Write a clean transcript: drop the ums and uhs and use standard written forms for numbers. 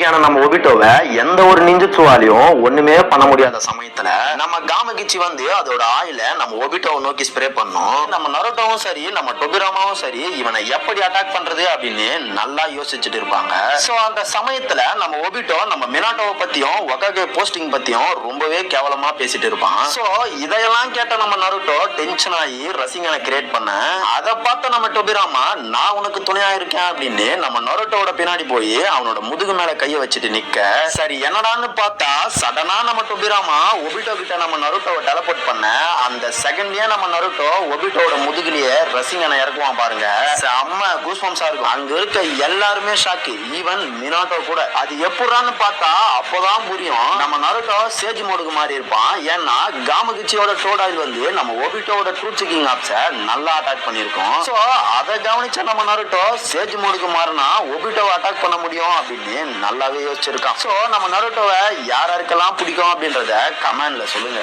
ஷாக்கியான நம்ம ஒபிட்டோவை எந்த ஒரு நிஞ்சுச்சுவாலையும் ஒண்ணுமே பண்ண முடியாத சமயத்துல நம்ம காமகிச்சி வந்து அதோட ஆயில நம்ம ஒபிட்டோவை நோக்கி ஸ்ப்ரே பண்ணோம். நம்ம நருட்டோவும் சரி நம்ம டொபிராமாவும் சரி இவனை எப்படி அட்டாக் பண்றது அப்படின்னு நல்லா யோசிச்சுட்டு இருப்பாங்க. சோ அந்த சமயத்துல நம்ம ஒபிட்டோ நம்ம மினாட்டோவை பத்தியும் ஒகாகே போஸ்டிங் பத்தியும் ரொம்பவே கேவலமா பேசிட்டு இருப்பான். சோ இதையெல்லாம் கேட்ட நம்ம நருட்டோ டென்ஷன் ஆகி ரசிகனை கிரியேட் பண்ண அதை பார்த்த நம்ம டொபிராமா நான் உனக்கு துணையா இருக்கேன் அப்படின்னு நம்ம நருட்டோட பின்னாடி போய் அவனோட முதுகு மேல கைய வச்சுட்டு நிக்க, சரி என்னடான்னு பார்த்தா சடனா நம்ம டொபிராமா ஒபிட்டோ கிட்ட நம்ம நருட்டோவை டெலபோர்ட் பண்ண அந்த செகண்ட்லயே நம்ம நருட்டோ ஒபிட்டோட முதுகுலயே ரசிகனை இறக்குவான் பாருங்க. செம்ம கூஸ்பம்ஸா இருக்கும். அங்க இருக்க எல்லாருமே ஷாக்கு, ஈவன் மினாட்டோ கூட. அது எப்படான்னு பார்த்தா அப்போதான் புரியும் நம்ம நருட்டோ சேஜ் மோடுக்கு மாறி இருப்பான். ஏன்னா காமகிச்சியோட டோடாயில் வந்து நம்ம ஒபிட்டோட ட்ரூத் செக்கிங் ஆப்ஸை நல்லா அட்டாக் பண்ணிருக்கோம். சோ அதை கவனிச்ச நம்ம நருட்டோ சேஜ் மோடுக்கு மாறினா ஒபிட்டோவை அட்டாக் பண்ண முடியும் அப்படின்னு நல்லாவே யோசிச்சிருக்கான். சோ நம்ம நருட்டோவை யாருக்கெல்லாம் பிடிக்கும் அப்படின்றத கமெண்ட்ல சொல்லுங்க.